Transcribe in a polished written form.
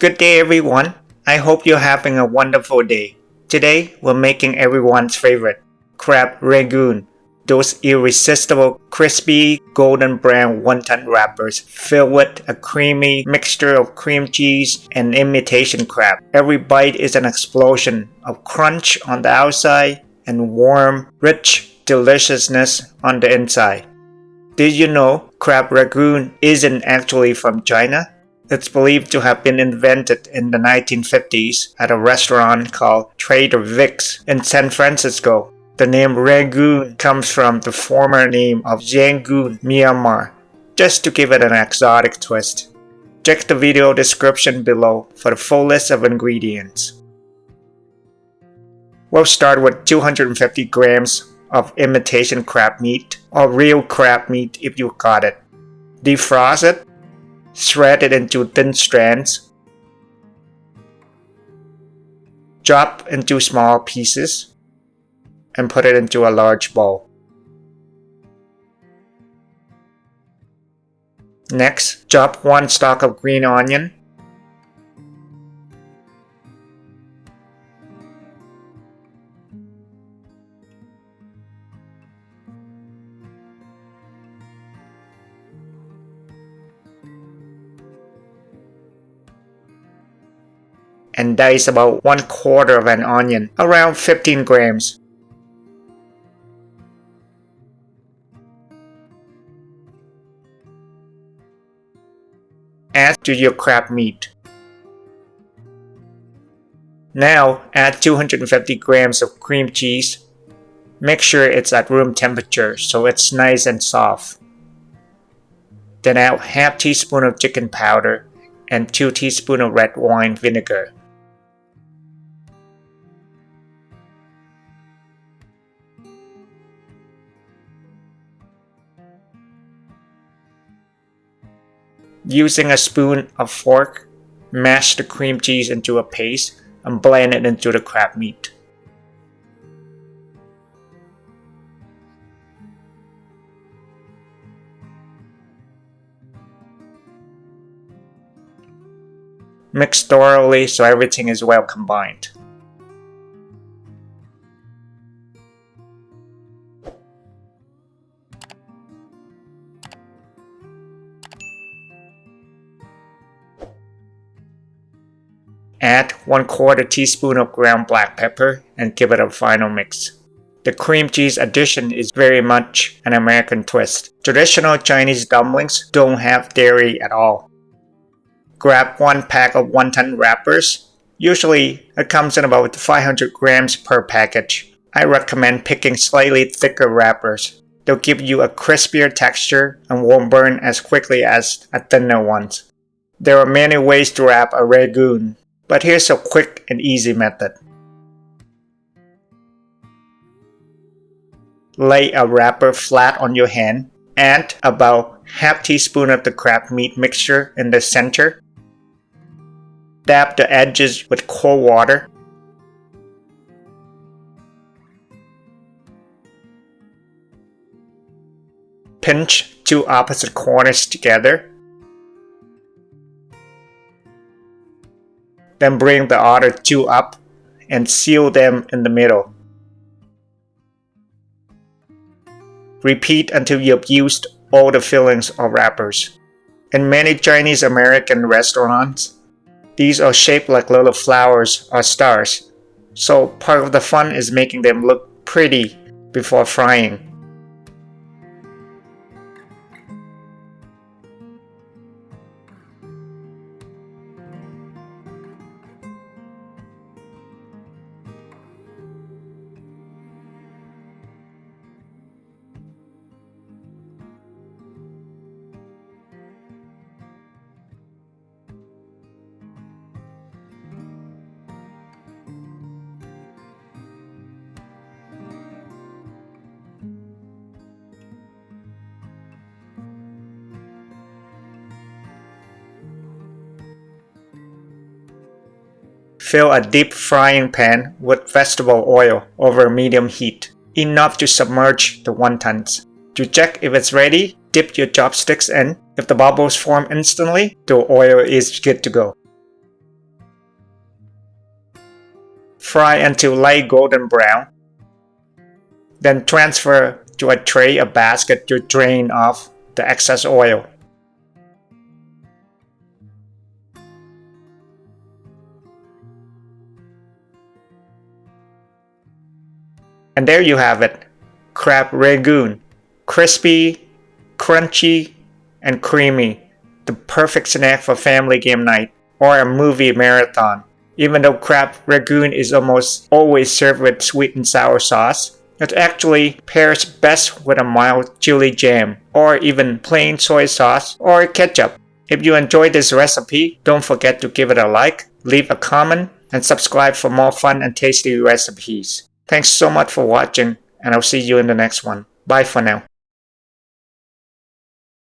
Good day everyone. I hope you're having a wonderful day. Today we're making everyone's favorite, crab Rangoon. Those irresistible crispy golden brown wonton wrappers filled with a creamy mixture of cream cheese and imitation crab. Every bite is an explosion of crunch on the outside and warm, rich deliciousness on the inside. Did you know crab Rangoon isn't actually from China? It's believed to have been invented in the 1950s at a restaurant called Trader Vic's in San Francisco. The name Rangoon comes from the former name of Yangon, Myanmar, just to give it an exotic twist. Check the video description below for the full list of ingredients. We'll start with 250 grams of imitation crab meat, or real crab meat if you got it. Defrost it. Shred it into thin strands. Chop into small pieces and put it into a large bowl. Next, chop 1 stalk of green onion. And dice about 1/4 of an onion, around 15 grams. Add to your crab meat. Now add 250 grams of cream cheese. Make sure it's at room temperature so it's nice and soft. Then add ½ teaspoon of chicken powder and 2 teaspoons of red wine vinegar. Using a spoon or fork, mash the cream cheese into a paste and blend it into the crab meat. Mix thoroughly so everything is well combined. Add 1/4 teaspoon of ground black pepper and give it a final mix. The cream cheese addition is very much an American twist. Traditional Chinese dumplings don't have dairy at all. Grab 1 pack of wonton wrappers. Usually it comes in about 500 grams per package. I recommend picking slightly thicker wrappers. They'll give you a crispier texture and won't burn as quickly as a thinner ones. There are many ways to wrap a Rangoon, but here's a quick and easy method. Lay a wrapper flat on your hand. Add about ½ teaspoon of the crab meat mixture in the center. Dab the edges with cold water. Pinch 2 opposite corners together. Then bring the other 2 up and seal them in the middle. Repeat until you've used all the fillings or wrappers. In many Chinese American restaurants, these are shaped like little flowers or stars, so part of the fun is making them look pretty before frying. Fill a deep frying pan with vegetable oil over medium heat, enough to submerge the wontons. To check if it's ready, dip your chopsticks in. If the bubbles form instantly, the oil is good to go. Fry until light golden brown. Then transfer to a tray or basket to drain off the excess oil. And there you have it, crab Rangoon. Crispy, crunchy, and creamy. The perfect snack for family game night or a movie marathon. Even though crab Rangoon is almost always served with sweet and sour sauce, it actually pairs best with a mild chili jam or even plain soy sauce or ketchup. If you enjoyed this recipe, don't forget to give it a like, leave a comment, and subscribe for more fun and tasty recipes. Thanks so much for watching, and I'll see you in the next one. Bye for now.